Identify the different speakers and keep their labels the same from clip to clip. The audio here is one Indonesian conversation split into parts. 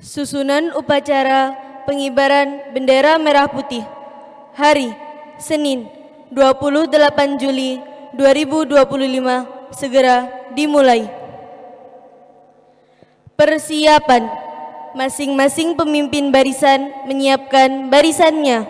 Speaker 1: Susunan upacara pengibaran bendera merah putih. Hari Senin 28 Juli 2025 segera dimulai. Persiapan. Masing-masing pemimpin barisan menyiapkan barisannya.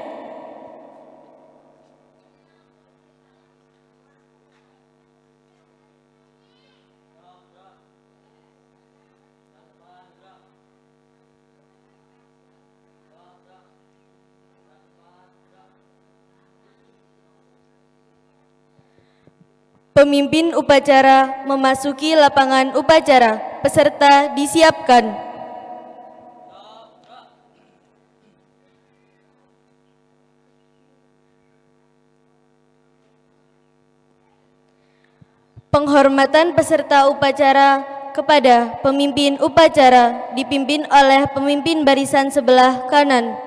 Speaker 1: Pemimpin upacara memasuki lapangan upacara. Peserta disiapkan. Penghormatan peserta upacara kepada pemimpin upacara dipimpin oleh pemimpin barisan sebelah kanan.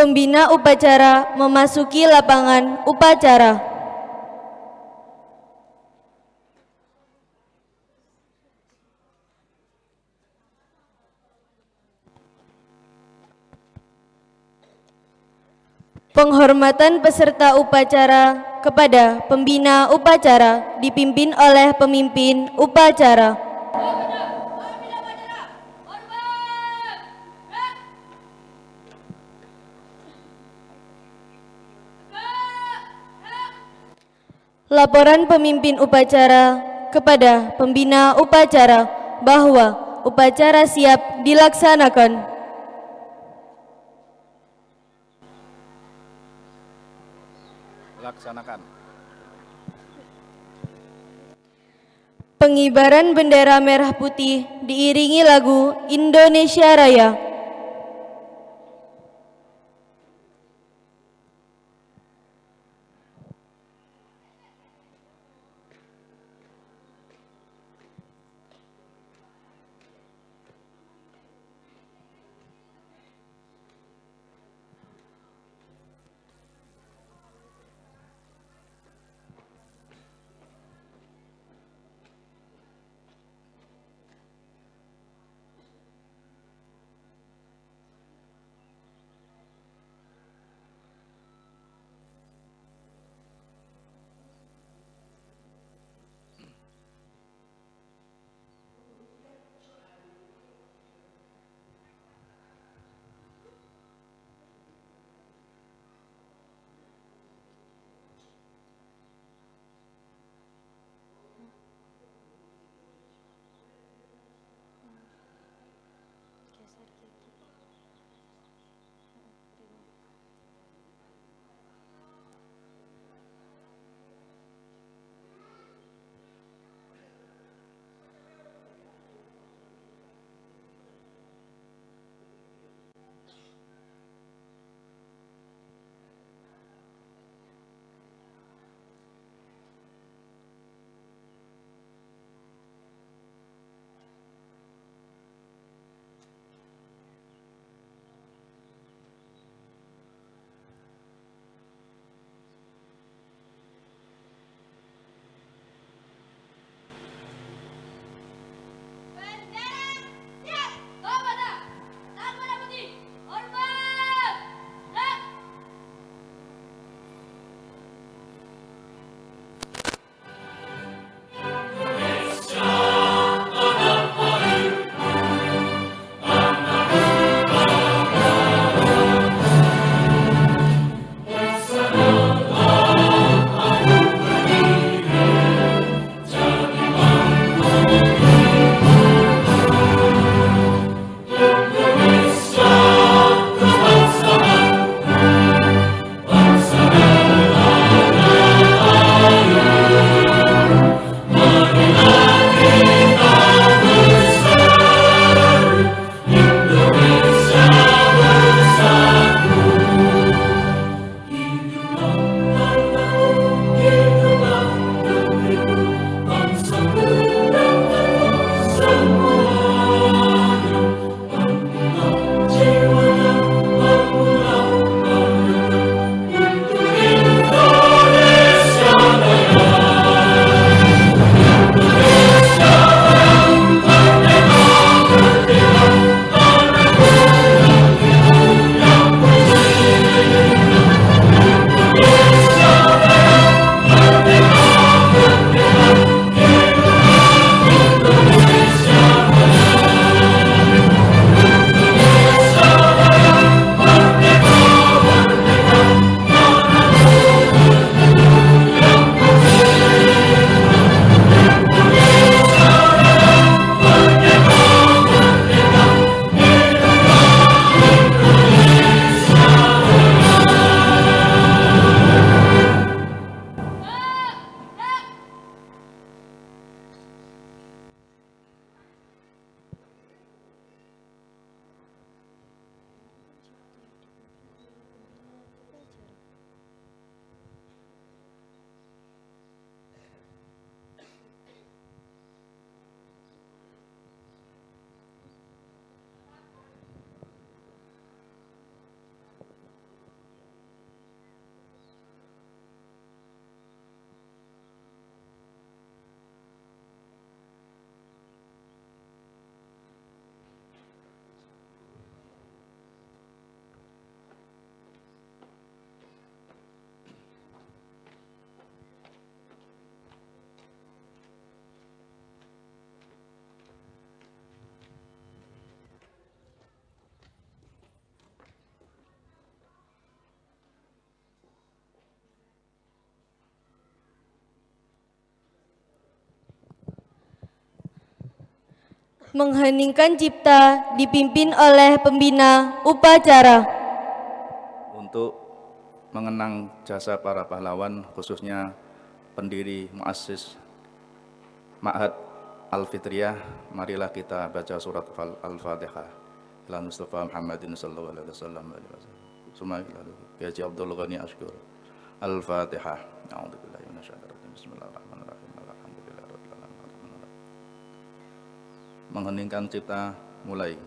Speaker 1: Pembina upacara memasuki lapangan upacara. Penghormatan peserta upacara kepada pembina upacara dipimpin oleh pemimpin upacara. Laporan pemimpin upacara kepada pembina upacara bahwa upacara siap dilaksanakan.
Speaker 2: Laksanakan.
Speaker 1: Pengibaran bendera merah putih diiringi lagu Indonesia Raya. Mengheningkan cipta dipimpin oleh pembina upacara.
Speaker 2: Untuk mengenang jasa para pahlawan, khususnya pendiri muassis Ma'had Al-Fitriyah, marilah kita baca surat Al-Fatihah. Ila Mustafa Muhammadin sallallahu alaihi wasallam. Ya Abdul Ghani Ashkur. Al-Fatihah. A'udzubillahi minasyaitonir rajim. Bismillahirrahmanirrahim. Alhamdulillahirabbil alamin. Mengheningkan cipta mulai.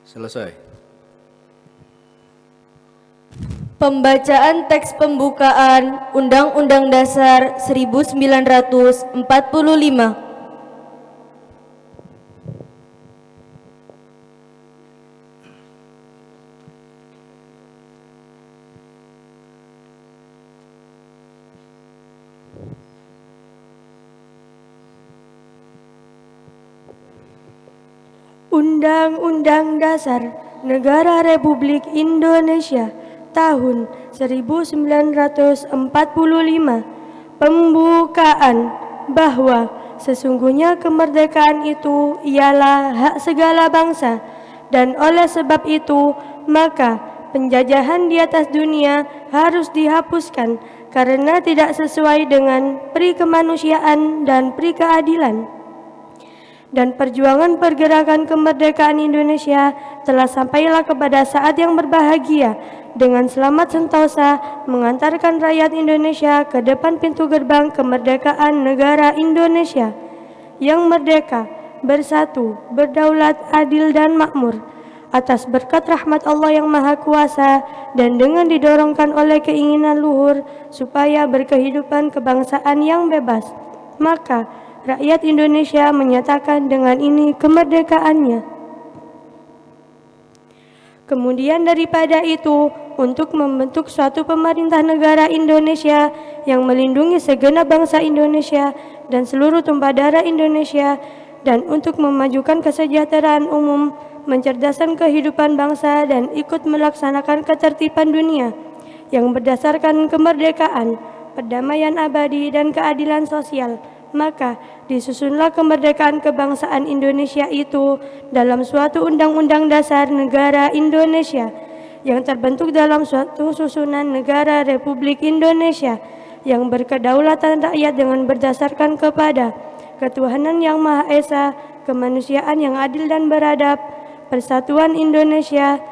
Speaker 2: Selesai.
Speaker 1: Pembacaan teks pembukaan Undang-Undang Dasar 1945.
Speaker 3: Undang-Undang Dasar Negara Republik Indonesia tahun 1945. Pembukaan bahwa sesungguhnya kemerdekaan itu ialah hak segala bangsa, dan oleh sebab itu maka penjajahan di atas dunia harus dihapuskan karena tidak sesuai dengan pri kemanusiaan dan pri keadilan. dan perjuangan pergerakan kemerdekaan Indonesia telah sampailah kepada saat yang berbahagia dengan selamat sentosa mengantarkan rakyat Indonesia ke depan pintu gerbang kemerdekaan negara Indonesia yang merdeka, bersatu, berdaulat, adil dan makmur atas berkat rahmat Allah yang Maha Kuasa dan dengan didorongkan oleh keinginan luhur supaya berkehidupan kebangsaan yang bebas, maka rakyat Indonesia menyatakan dengan ini kemerdekaannya. Kemudian daripada itu, untuk membentuk suatu pemerintah negara Indonesia yang melindungi segenap bangsa Indonesia dan seluruh tumpah darah Indonesia, dan untuk memajukan kesejahteraan umum, mencerdaskan kehidupan bangsa dan ikut melaksanakan ketertiban dunia yang berdasarkan kemerdekaan, perdamaian abadi dan keadilan sosial, maka disusunlah kemerdekaan kebangsaan Indonesia itu dalam suatu undang-undang dasar negara Indonesia yang terbentuk dalam suatu susunan negara Republik Indonesia yang berkedaulatan rakyat dengan berdasarkan kepada ketuhanan yang Maha Esa, kemanusiaan yang adil dan beradab, persatuan Indonesia,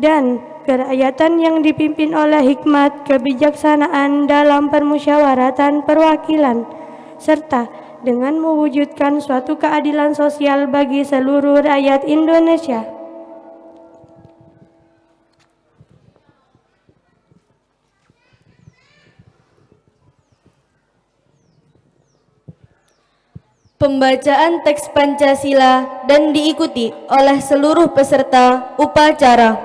Speaker 3: dan kerakyatan yang dipimpin oleh hikmat kebijaksanaan dalam permusyawaratan perwakilan, serta dengan mewujudkan suatu keadilan sosial bagi seluruh rakyat Indonesia.
Speaker 1: Pembacaan teks Pancasila dan diikuti oleh seluruh peserta upacara.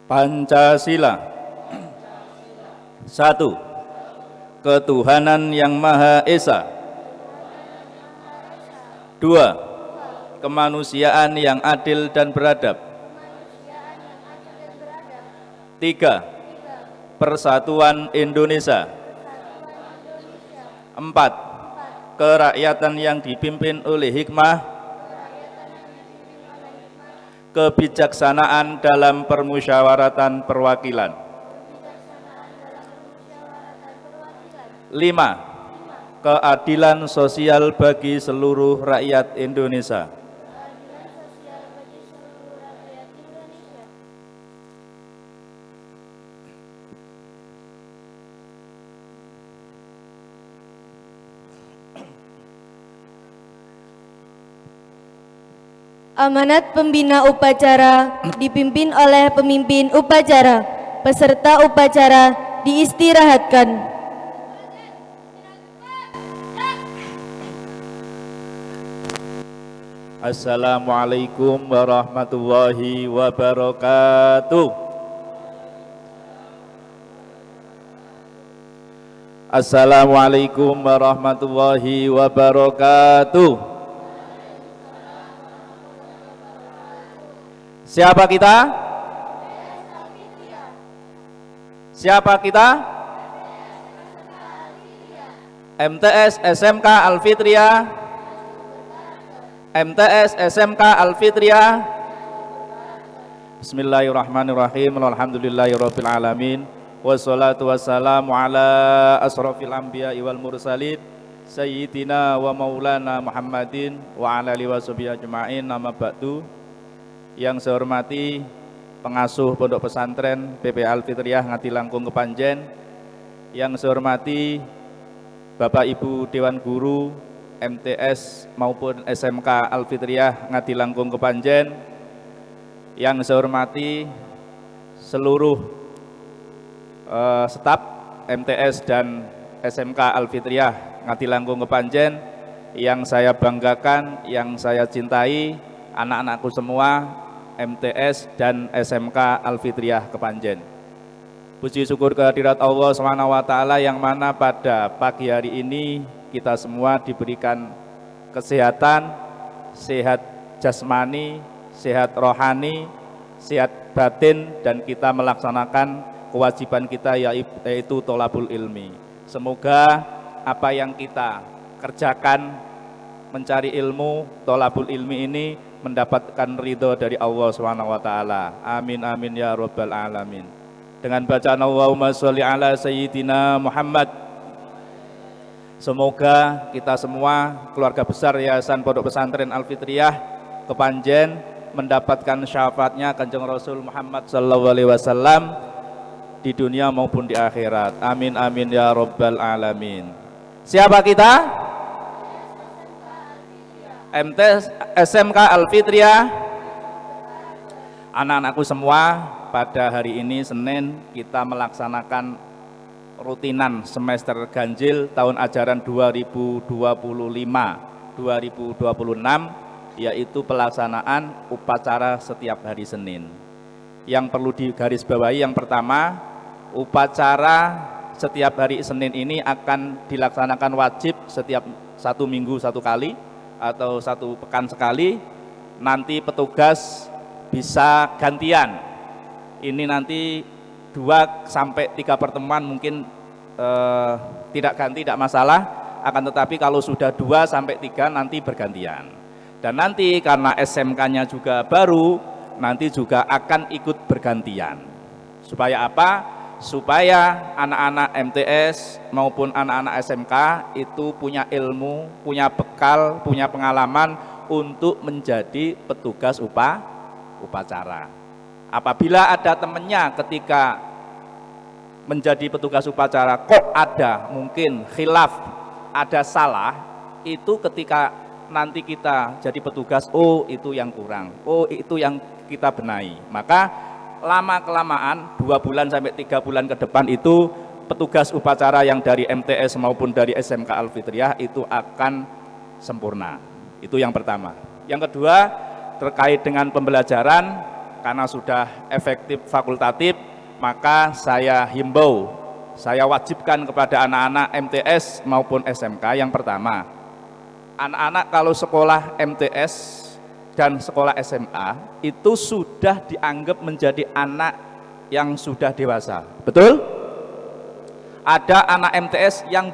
Speaker 2: Pancasila. 1. Ketuhanan yang Maha Esa. 2. Kemanusiaan yang adil dan beradab. 3. Persatuan Indonesia. 4. Kerakyatan yang dipimpin oleh hikmah, kebijaksanaan dalam permusyawaratan perwakilan. 5. Keadilan sosial bagi seluruh rakyat Indonesia.
Speaker 1: Amanat pembina upacara dipimpin oleh pemimpin upacara. Peserta upacara diistirahatkan.
Speaker 2: Assalamualaikum warahmatullahi wabarakatuh. Assalamualaikum warahmatullahi wabarakatuh. Siapa kita? Siapa kita? MTS SMK Al-Fitriyah. MTS SMK Al-Fitriyah. Bismillahirrahmanirrahim. Alhamdulillahirabbil alamin. Wassalatu wassalamu ala asrofil anbiya wal mursalin sayyidina wa maulana Muhammadin wa ala alihi washabihi ajma'in. Nama ba'du. Yang saya hormati pengasuh Pondok Pesantren PP Al-Fitriyah Ngati Langkung Kepanjen, yang saya hormati Bapak Ibu Dewan Guru MTS maupun SMK Al-Fitriyah Ngati Langkung Kepanjen, yang saya hormati seluruh staf MTS dan SMK Al-Fitriyah Ngati Langkung Kepanjen, yang saya banggakan, yang saya cintai, anak-anakku semua MTS dan SMK Al-Fitriyah Kepanjen. Puji syukur kehadirat Allah SWT yang mana pada pagi hari ini kita semua diberikan kesehatan, sehat jasmani, sehat rohani, sehat batin, dan kita melaksanakan kewajiban kita yaitu tholabul ilmi. Semoga apa yang kita kerjakan mencari ilmu, tholabul ilmi ini mendapatkan ridho dari Allah Subhanahu wa taala. Amin amin ya rabbal alamin. Dengan bacaan Allahumma sholli ala sayyidina Muhammad, semoga kita semua keluarga besar Yayasan Pondok Pesantren Al-Fitriyah Kepanjen mendapatkan syafaatnya Kanjeng Rasul Muhammad sallallahu alaihi wasallam di dunia maupun di akhirat. Amin amin ya rabbal alamin. Siapa kita? SMK Al-Fitriyah. Anak-anakku semua, pada hari ini Senin kita melaksanakan rutinan semester ganjil tahun ajaran 2025-2026, yaitu pelaksanaan upacara setiap hari Senin. Yang perlu digarisbawahi yang pertama, upacara setiap hari Senin ini akan dilaksanakan wajib setiap 1 minggu 1 kali atau 1 pekan sekali. Nanti petugas bisa gantian. Ini nanti 2 sampai 3 pertemuan mungkin tidak ganti, tidak masalah. Akan tetapi kalau sudah 2 sampai 3 nanti bergantian. Dan nanti karena SMK-nya juga baru, nanti juga akan ikut bergantian. Supaya apa? Supaya anak-anak MTS maupun anak-anak SMK itu punya ilmu, punya bekal, punya pengalaman untuk menjadi petugas upacara. Apabila ada temannya ketika menjadi petugas upacara kok ada mungkin khilaf, ada salah, itu ketika nanti kita jadi petugas, oh itu yang kurang, oh itu yang kita benahi. Maka lama-kelamaan 2 bulan sampai 3 bulan ke depan itu petugas upacara yang dari MTS maupun dari SMK Al-Fitriyah itu akan sempurna. Itu yang pertama. Yang kedua, terkait dengan pembelajaran, karena sudah efektif fakultatif, maka saya himbau, saya wajibkan kepada anak-anak MTS maupun SMK. Yang pertama, anak-anak kalau sekolah MTS dan sekolah SMA itu sudah dianggap menjadi anak yang sudah dewasa. Betul? Ada anak MTS yang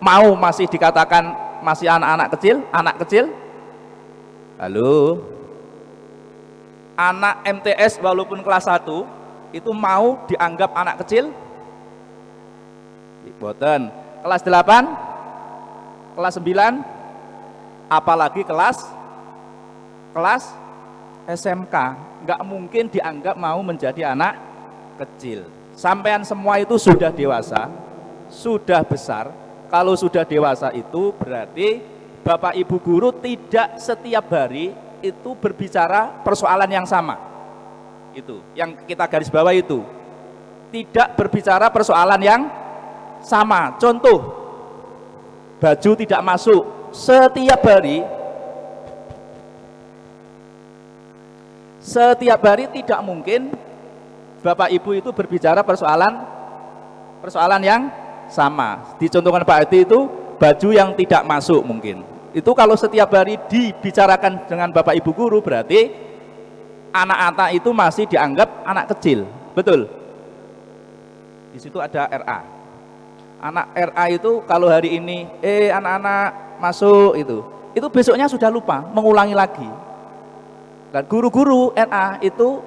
Speaker 2: mau masih dikatakan masih anak-anak kecil, anak kecil. Halo? Anak MTS walaupun kelas 1 itu mau dianggap anak kecil? Boten. Kelas 8? Kelas 9? Apalagi kelas SMK, nggak mungkin dianggap mau menjadi anak kecil. Sampean semua itu sudah dewasa, sudah besar. Kalau sudah dewasa itu berarti Bapak Ibu guru tidak setiap hari itu berbicara persoalan yang sama. Itu yang kita garis bawah, itu tidak berbicara persoalan yang sama. Contoh, baju tidak masuk. Setiap hari tidak mungkin Bapak Ibu itu berbicara persoalan yang sama. Dicontohkan Pak Edi itu baju yang tidak masuk mungkin. Itu kalau setiap hari dibicarakan dengan Bapak Ibu guru berarti anak-anak itu masih dianggap anak kecil. Betul? Di situ ada RA. Anak RA itu kalau hari ini anak-anak masuk itu besoknya sudah lupa, mengulangi lagi. Dan guru-guru RA itu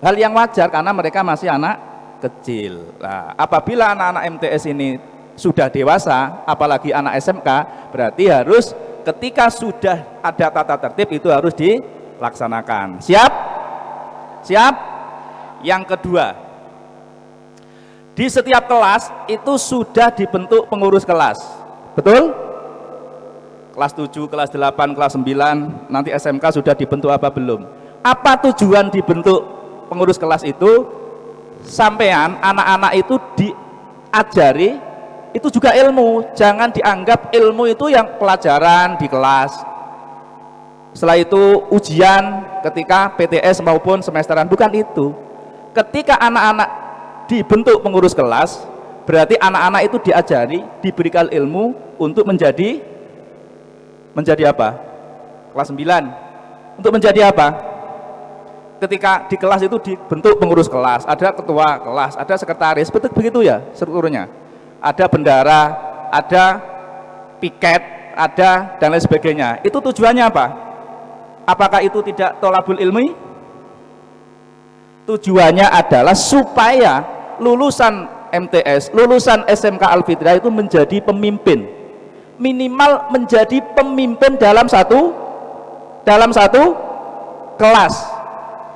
Speaker 2: hal yang wajar karena mereka masih anak kecil. Nah, apabila anak-anak MTS ini sudah dewasa, apalagi anak SMK, berarti harus ketika sudah ada tata tertib itu harus dilaksanakan. Siap? Siap? Yang kedua, di setiap kelas itu sudah dibentuk pengurus kelas. Betul? Kelas 7, kelas 8, kelas 9, nanti SMK sudah dibentuk apa belum? Apa tujuan dibentuk pengurus kelas itu? Sampean anak-anak itu diajari itu juga ilmu. Jangan dianggap ilmu itu yang pelajaran di kelas. Setelah itu ujian ketika PTS maupun semesteran, bukan itu. Ketika anak-anak dibentuk pengurus kelas, berarti anak-anak itu diajari, diberikan ilmu untuk menjadi apa? Kelas 9. Untuk menjadi apa? Ketika di kelas itu dibentuk pengurus kelas, ada ketua kelas, ada sekretaris, begitu ya strukturnya. Ada bendara, ada piket, ada dan lain sebagainya. Itu tujuannya apa? Apakah itu tidak tolabul ilmi? Tujuannya adalah supaya lulusan MTS, lulusan SMK Al-Fitriyah itu menjadi pemimpin, minimal menjadi pemimpin dalam satu kelas.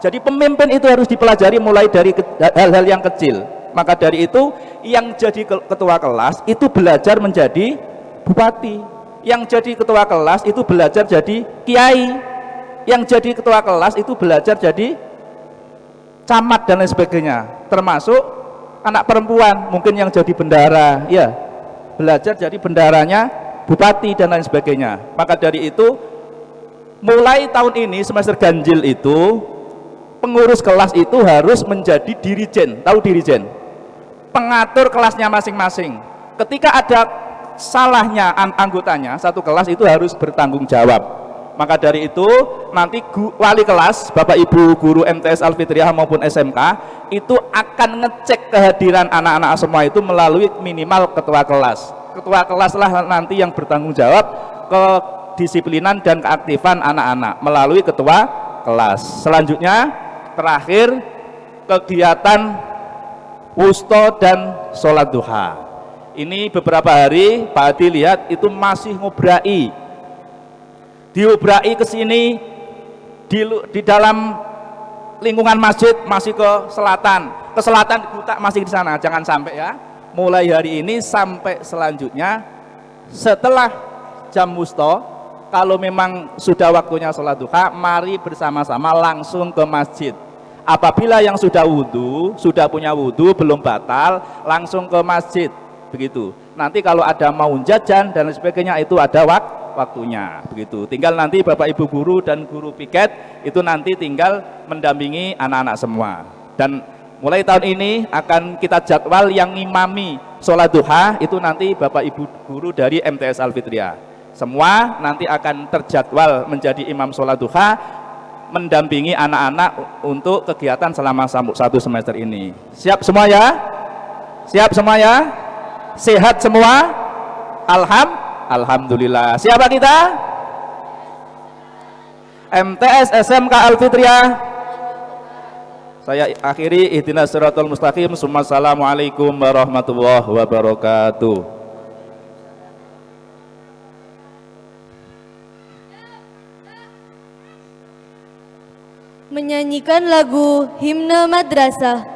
Speaker 2: Jadi pemimpin itu harus dipelajari mulai dari hal-hal yang kecil. Maka dari itu yang jadi ketua kelas itu belajar menjadi bupati, yang jadi ketua kelas itu belajar jadi kiai, yang jadi ketua kelas itu belajar jadi camat dan lain sebagainya, termasuk anak perempuan mungkin yang jadi bendara, ya belajar jadi bendaranya bupati dan lain sebagainya. Maka dari itu mulai tahun ini semester ganjil itu pengurus kelas itu harus menjadi dirijen. Tahu dirijen? Pengatur kelasnya masing-masing. Ketika ada salahnya anggotanya satu kelas itu harus bertanggung jawab. Maka dari itu nanti wali kelas, Bapak Ibu guru MTS Al-Fitriyah maupun SMK itu akan ngecek kehadiran anak-anak semua itu melalui minimal ketua kelas. Ketua kelas lah nanti yang bertanggung jawab kedisiplinan dan keaktifan anak-anak melalui ketua kelas. Selanjutnya terakhir kegiatan wusto dan sholat duha. Ini beberapa hari Pak Adi lihat itu masih ngobrai, diobrai ke sini di dalam lingkungan masjid, masih ke selatan di Kuta masih di sana. Jangan sampai ya, mulai hari ini sampai selanjutnya setelah jam wusto, kalau memang sudah waktunya sholat duha, mari bersama-sama langsung ke masjid. Apabila yang sudah wudhu, sudah punya wudhu belum batal, langsung ke masjid, begitu. Nanti kalau ada mau jajan dan sebagainya itu ada waktunya, begitu. Tinggal nanti Bapak Ibu guru dan guru piket itu nanti tinggal mendampingi anak-anak semua. Dan mulai tahun ini akan kita jadwal yang ngimami sholat duha itu nanti Bapak Ibu guru dari MTS Al-Fitriyah. Semua nanti akan terjadwal menjadi imam sholat duha, mendampingi anak-anak untuk kegiatan selama satu semester ini. Siap semua ya? Siap semua ya? Sehat semua? Alhamdulillah. Siapa kita? MTS SMK Al-Fitriyah. Saya akhiri ihdinas siratal mustaqim. Assalamualaikum warahmatullahi wabarakatuh.
Speaker 1: Menyanyikan lagu himne madrasah.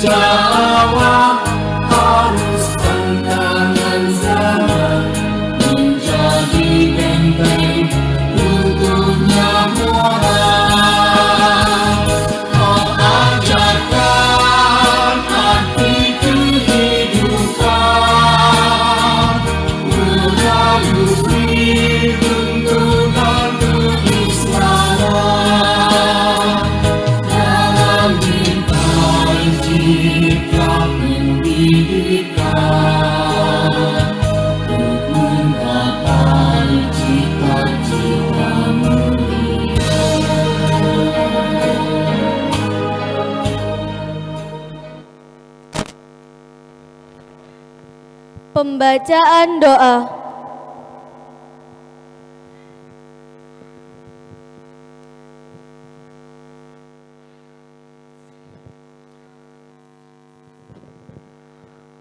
Speaker 4: Menjauh
Speaker 1: Pembacaan doa.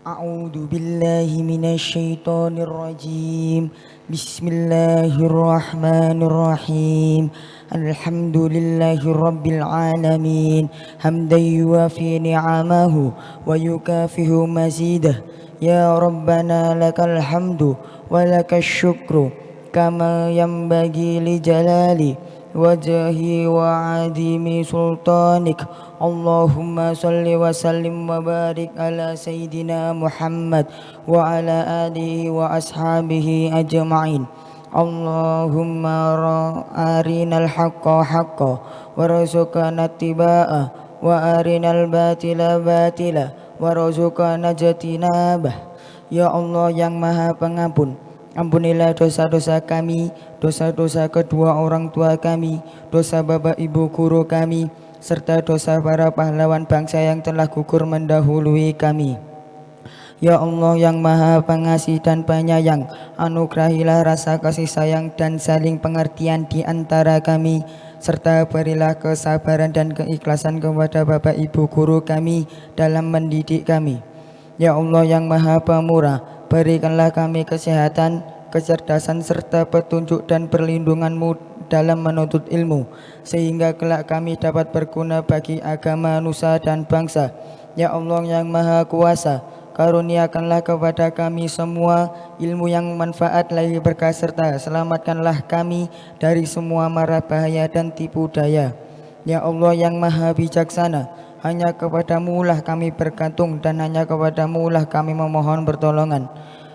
Speaker 4: A'udzu billahi minasyaitonir rajim. Bismillahirrahmanirrahim. Alhamdulillahi rabbil alamin. Hamdan yuwafi ni'amahu wa yukafihu mazidah. Ya Rabbana lakal hamdu wa lakas syukru kama yanbaghi li jalali wajhi wa adimi sultanik. Allahumma salli wa sallim wa barik ala Sayyidina Muhammad wa ala alihi wa ashabihi ajma'in. Allahumma arinal haqqa haqqa warzuqna ittiba'ah wa arinal batila batila warzuqna jatinabah. Ya Allah yang Maha Pengampun, ampunilah dosa-dosa kami, dosa-dosa kedua orang tua kami, dosa bapak ibu guru kami, serta dosa para pahlawan bangsa yang telah gugur mendahului kami. Ya Allah yang Maha Pengasih dan Penyayang, anugerahilah rasa kasih sayang dan saling pengertian di antara kami, serta berilah kesabaran dan keikhlasan kepada bapak ibu guru kami dalam mendidik kami. Ya Allah yang Maha Pemurah, berikanlah kami kesehatan, kecerdasan serta petunjuk dan perlindungan-Mu dalam menuntut ilmu, sehingga kelak kami dapat berguna bagi agama, nusa dan bangsa. Ya Allah yang Maha Kuasa, karuniakanlah kepada kami semua ilmu yang manfaat lahir berkah, serta selamatkanlah kami dari semua mara bahaya dan tipu daya. Ya Allah yang Maha Bijaksana, hanya kepadamu lah kami bergantung dan hanya kepadamu lah kami memohon pertolongan.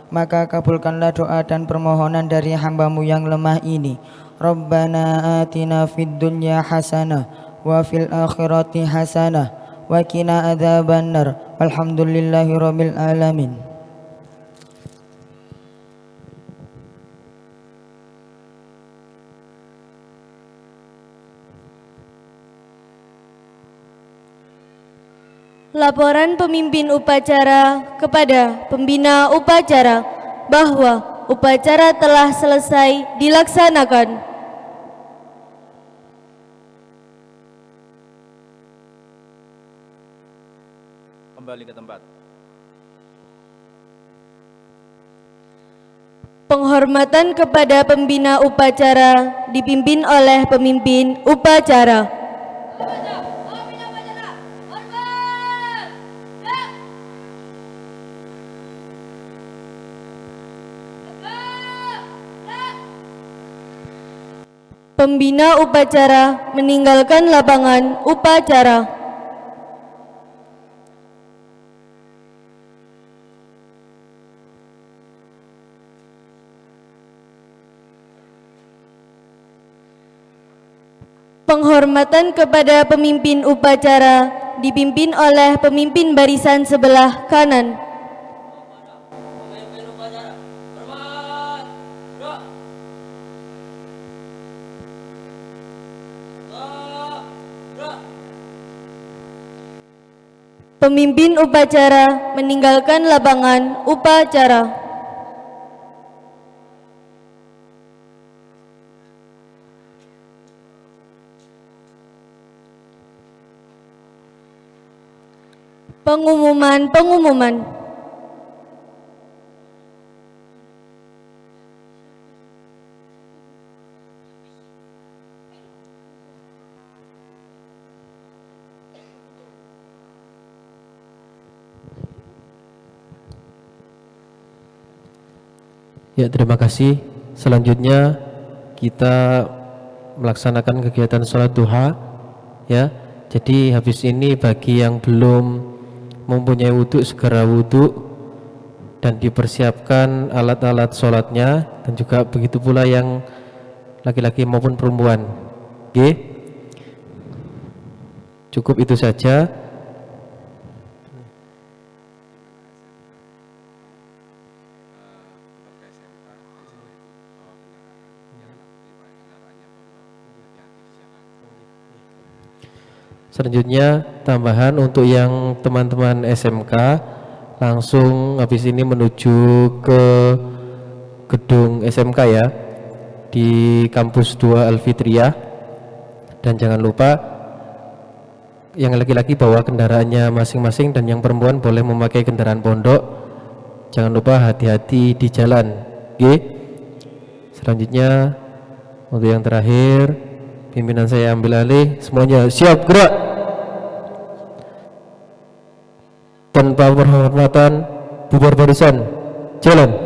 Speaker 4: Maka kabulkanlah doa dan permohonan dari hamba-Mu yang lemah ini. Rabbana atina fid dunya hasanah wa fil akhirati hasanah wa qina adzabannar. Walhamdulillahirabbil alamin.
Speaker 1: Laporan pemimpin upacara kepada pembina upacara bahwa upacara telah selesai dilaksanakan.
Speaker 2: Kembali ke tempat.
Speaker 1: Penghormatan kepada pembina upacara dipimpin oleh pemimpin upacara. Pembina upacara meninggalkan lapangan upacara. Penghormatan kepada pemimpin upacara dipimpin oleh pemimpin barisan sebelah kanan. Pemimpin upacara meninggalkan lapangan upacara. Pengumuman.
Speaker 5: Ya, terima kasih. Selanjutnya kita melaksanakan kegiatan sholat duha. Ya, jadi habis ini bagi yang belum mempunyai wudhu segera wudhu dan dipersiapkan alat-alat sholatnya, dan juga begitu pula yang laki-laki maupun perempuan. Oke, cukup itu saja. Selanjutnya tambahan untuk yang teman-teman SMK langsung habis ini menuju ke gedung SMK ya, di kampus 2 Al-Fitriyah. Dan jangan lupa yang laki-laki bawa kendaraannya masing-masing dan yang perempuan boleh memakai kendaraan pondok. Jangan lupa hati-hati di jalan. Oke. Selanjutnya untuk yang terakhir, pimpinan saya ambil alih. Semuanya siap gerak. Tanpa penghormatan, bubar barisan, jalan.